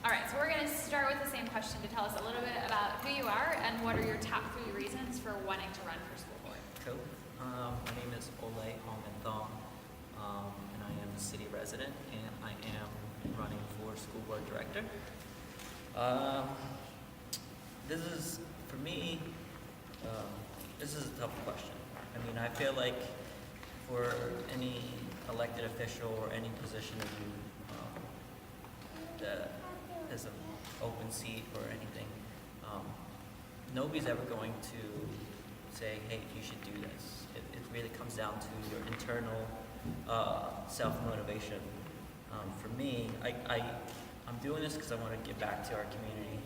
All right, so we're going to start with the same question to tell us a little bit about who you are and what are your top 3 reasons for wanting to run for school board. Cool. My name is Ole Hongvanthong, and I am a city resident, and I am running for school board director. This is, for me, this is a tough question. I mean, I feel like for any elected official or any position that you that is an open seat or anything, nobody's ever going to say, hey, you should do this. It really comes down to your internal self-motivation. For me, I'm doing this because I want to give back to our community.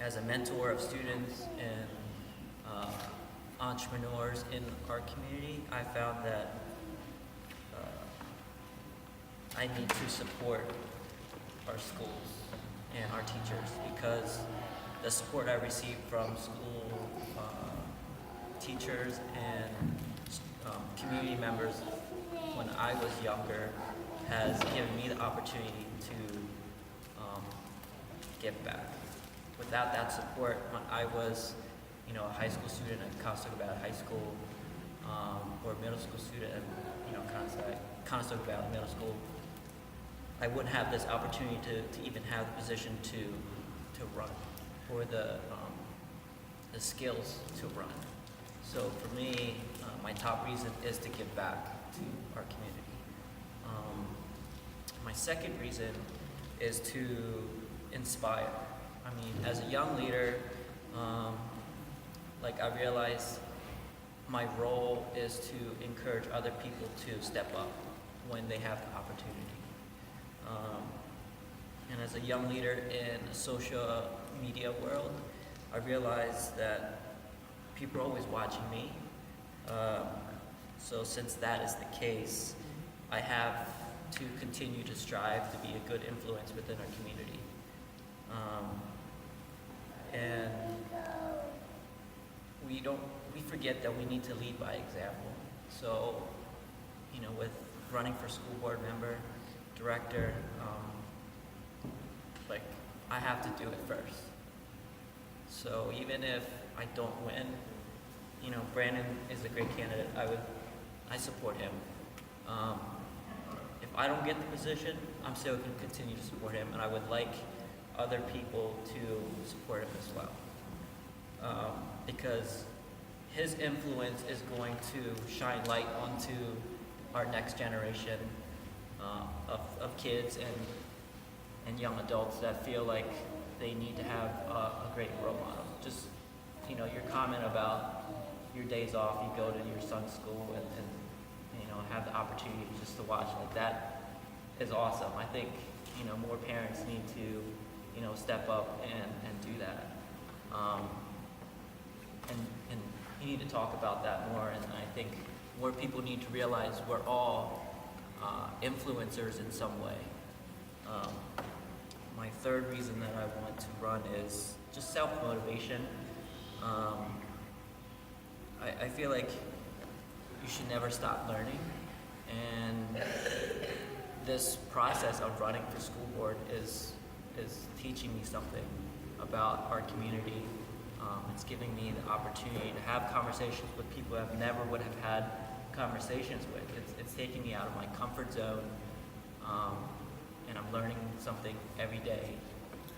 As a mentor of students and entrepreneurs in our community, I found that I need to support our schools and our teachers, because the support I receive from school teachers and community members when I was younger has given me the opportunity to give back. Without that support, when I was a high school student at Conestoga Valley High School, or a middle school student at Conestoga Valley Middle School, I wouldn't have this opportunity to even have the position to run, or the skills to run. So for me, my top reason is to give back to our community. My second reason is to inspire. I mean, as a young leader, I realize my role is to encourage other people to step up when they have the opportunity. And as a young leader in a social media world, I realize that people are always watching me. So since that is the case, I have to continue to strive to be a good influence within our community. And we forget that we need to lead by example. So, with running for school board member, director, I have to do it first. So even if I don't win, Brandon is a great candidate. I support him. If I don't get the position, I'm still going to continue to support him, and I would like other people to support him as well. Because his influence is going to shine light onto our next generation of kids and young adults that feel like they need to have a great role model. Just, your comment about your days off, you go to your son's school and have the opportunity just to watch, that is awesome. I think, more parents need to, step up and do that. And you need to talk about that more, and I think more people need to realize we're all influencers in some way. My third reason that I want to run is just self-motivation. I feel like you should never stop learning, and this process of running for school board is teaching me something about our community. It's giving me the opportunity to have conversations with people I never would have had conversations with. It's taking me out of my comfort zone, and I'm learning something every day.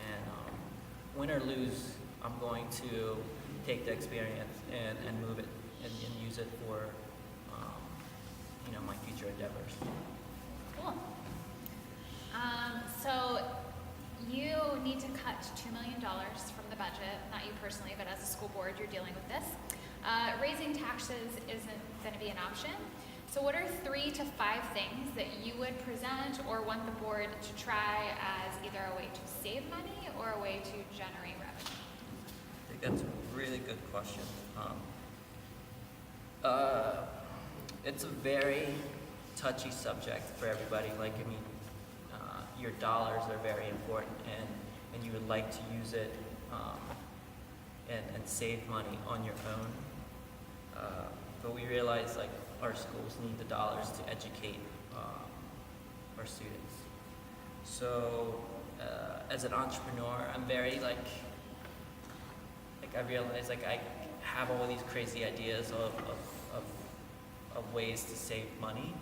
And win or lose, I'm going to take the experience and move it and use it for my future endeavors. Cool. So you need to cut $2 million from the budget, not you personally, but as a school board, you're dealing with this. Raising taxes isn't going to be an option. So what are 3 to 5 things that you would present or want the board to try as either a way to save money or a way to generate revenue? I think that's a really good question. It's a very touchy subject for everybody. Your dollars are very important, and you would like to use it and save money on your own. But we realize our schools need the dollars to educate our students. So as an entrepreneur, I'm very I realize I have all these crazy ideas of ways to save money.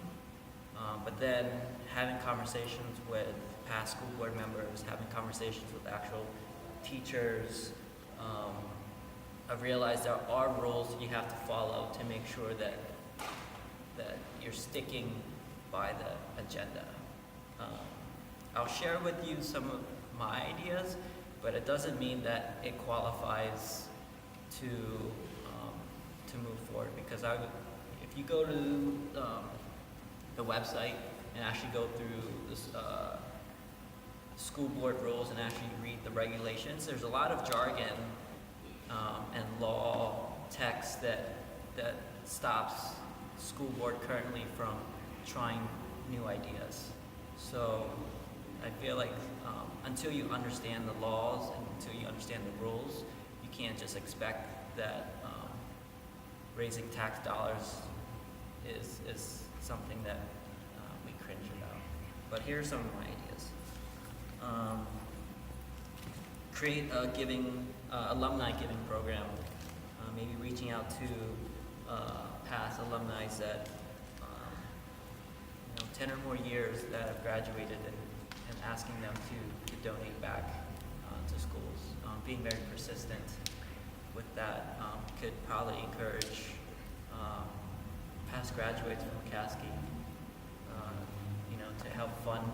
But then having conversations with past school board members, having conversations with actual teachers, I've realized there are rules you have to follow to make sure that you're sticking by the agenda. I'll share with you some of my ideas, but it doesn't mean that it qualifies to move forward, because if you go to the website and actually go through this school board rules and actually read the regulations, there's a lot of jargon and law text that stops school board currently from trying new ideas. So I feel like until you understand the laws and until you understand the rules, you can't just expect that raising tax dollars is something that we cringe about. But here are some of my ideas. Create a alumni giving program, maybe reaching out to past alumni that 10 or more years that have graduated and asking them to donate back to schools. Being very persistent with that could probably encourage past graduates from McCaskey to help fund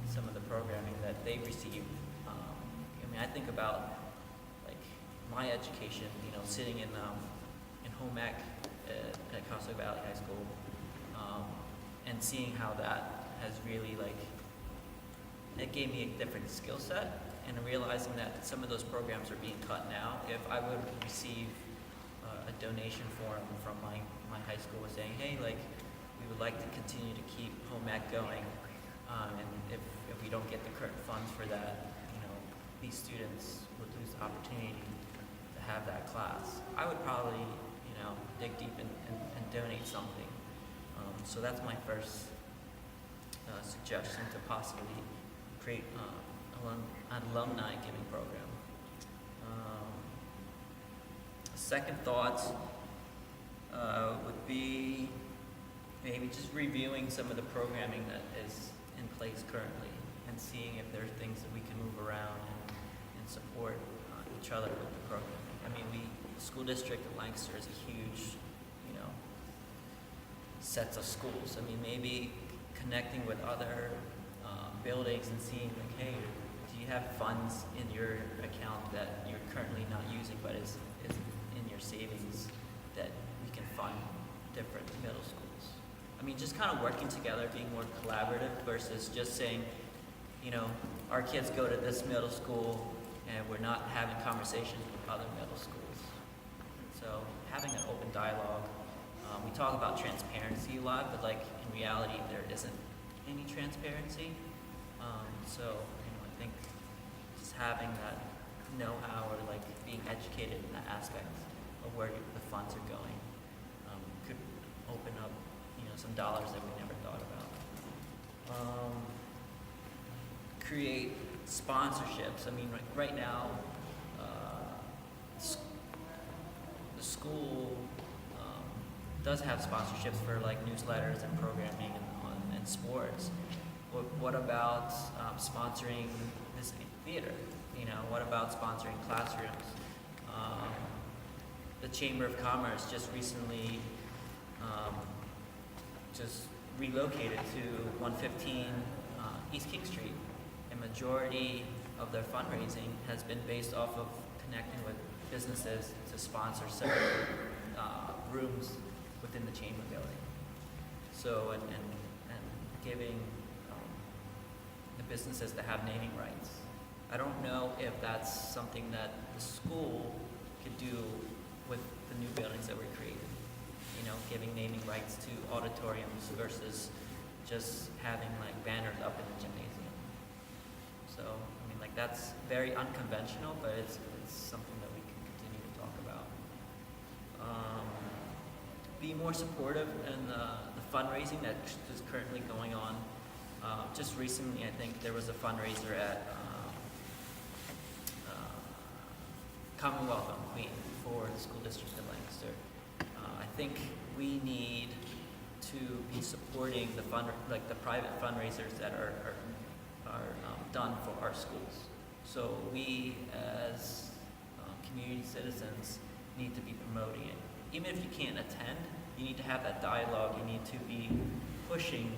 some of the programming that they receive. I think about my education, sitting in home ec at Costa Valley High School, and seeing how that has really it gave me a different skill set, and realizing that some of those programs are being cut now. If I would receive a donation form from my high school saying, hey, we would like to continue to keep home ec going, and if we don't get the current funds for that, these students would lose the opportunity to have that class, I would probably dig deep and donate something. So that's my first suggestion, to possibly create an alumni giving program. A second thought would be maybe just reviewing some of the programming that is in place currently and seeing if there are things that we can move around and support each other with the programming. The school district of Lancaster is a huge, sets of schools. Maybe connecting with other buildings and seeing hey, do you have funds in your account that you're currently not using but is in your savings that we can fund different middle schools? Just kind of working together, being more collaborative versus just saying, our kids go to this middle school and we're not having conversations with other middle schools. So having an open dialogue. We talk about transparency a lot, but in reality there isn't any transparency. I think just having that know-how or being educated in that aspect of where the funds are going could open up some dollars that we never thought about. Create sponsorships. Right now the school does have sponsorships for newsletters and programming and sports. What about sponsoring this theater? What about sponsoring classrooms? The Chamber of Commerce just recently just relocated to 115 East King Street. A majority of their fundraising has been based off of connecting with businesses to sponsor certain rooms within the Chamber building. So, and giving the businesses that have naming rights. I don't know if that's something that the school could do with the new buildings that we're creating. Giving naming rights to auditoriums versus just having banners up in the gymnasium. So, that's very unconventional, but it's something that we can continue to talk about. Be more supportive in the fundraising that is currently going on Just recently, I think there was a fundraiser at Commonwealth on Queen for the school district in Lancaster. I think we need to be supporting the the private fundraisers that are done for our schools. So we, as community citizens, need to be promoting it. Even if you can't attend, you need to have that dialogue. You need to be pushing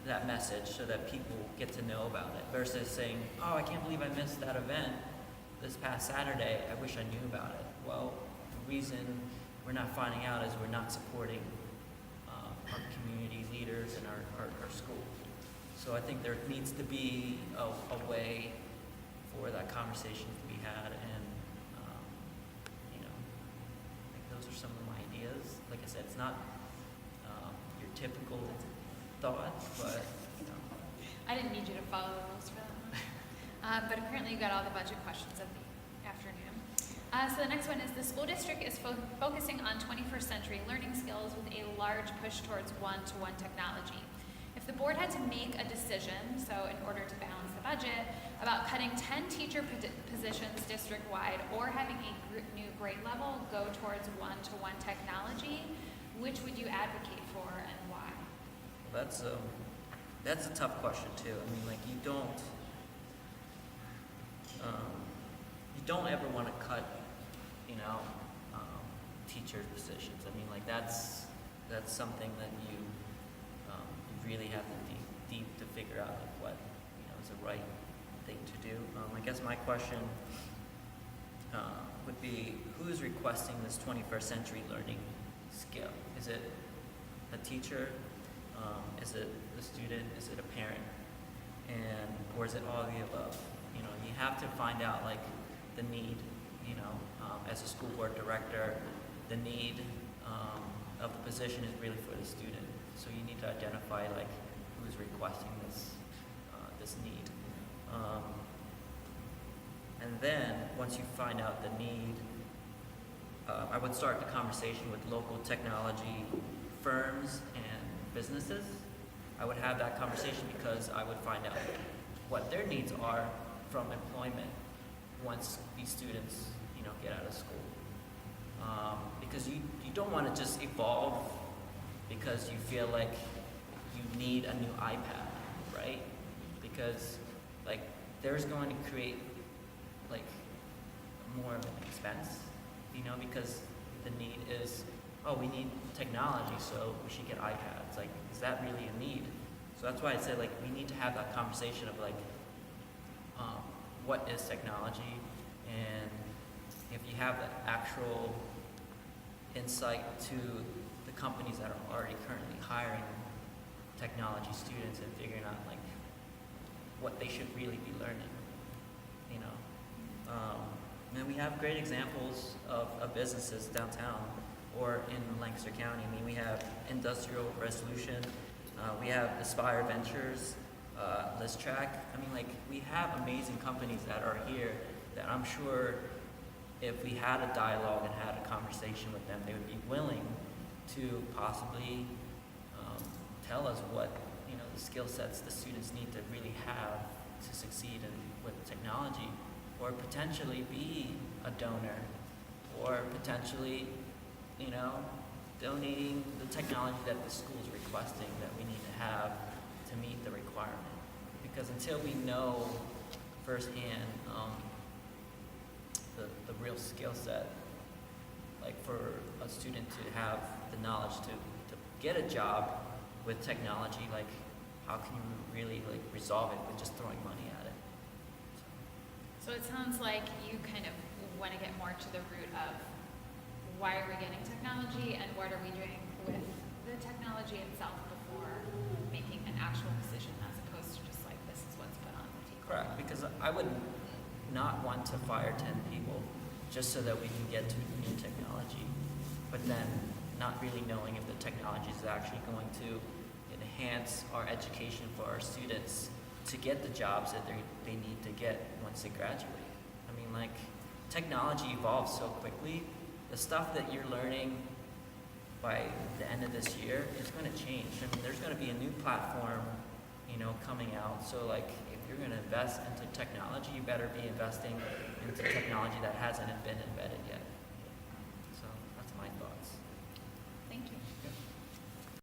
that message so that people get to know about it, versus saying, "Oh, I can't believe I missed that event this past Saturday. I wish I knew about it." Well, the reason we're not finding out is we're not supporting our community leaders and our school. So I think there needs to be a way for that conversation to be had, and I think those are some of my ideas. Like I said, it's not your typical thought, but I didn't need you to follow the rules for that one. But apparently you got all the budget questions of the afternoon. So the next one is the school district is focusing on 21st century learning skills with a large push towards one-to-one technology. If the board had to make a decision, so in order to balance the budget, about cutting 10 teacher positions district-wide or having a new grade level go towards one-to-one technology, which would you advocate for and why? That's a tough question too. I mean, like you don't ever want to cut, teacher positions. I mean, like that's something that you really have to dig deep to figure out like what is the right thing to do. I guess my question would be, who is requesting this 21st century learning skill? Is it a teacher? Is it a student? Is it a parent? Or is it all of the above? You have to find out like the need. As a school board director, the need of the position is really for the student. So you need to identify like who's requesting this need. And then once you find out the need, I would start the conversation with local technology firms and businesses. I would have that conversation because I would find out what their needs are from employment once these students, get out of school. Because you don't want to just evolve because you feel like you need a new iPad, right? Because like there's going to create like more of an expense, because the need is, oh, we need technology, so we should get iPads. Like, is that really a need? So that's why I said like we need to have that conversation of like, what is technology, and if you have the actual insight to the companies that are already currently hiring technology students and figuring out like what they should really be learning, And we have great examples of businesses downtown or in Lancaster County. I mean, we have Industrial Resolution, we have Aspire Ventures, ListTrack. I mean, like, we have amazing companies that are here that I'm sure if we had a dialogue and had a conversation with them, they would be willing to possibly tell us what, the skill sets the students need to really have to succeed with technology, or potentially be a donor, or potentially, donating the technology that the school is requesting that we need to have to meet the requirement. Because until we know firsthand the real skill set, like for a student to have the knowledge to get a job with technology, like how can you really like resolve it with just throwing money at it? So it sounds like you kind of want to get more to the root of why are we getting technology and what are we doing with the technology itself before making an actual decision, as opposed to just like this is what's put on the table. Correct, because I would not want to fire 10 people just so that we can get to new technology, but then not really knowing if the technology is actually going to enhance our education for our students to get the jobs that they need to get once they graduate. I mean, like, technology evolves so quickly. The stuff that you're learning by the end of this year, it's going to change. I mean, there's going to be a new platform, coming out. So like, if you're going to invest into technology, you better be investing into technology that hasn't been embedded yet.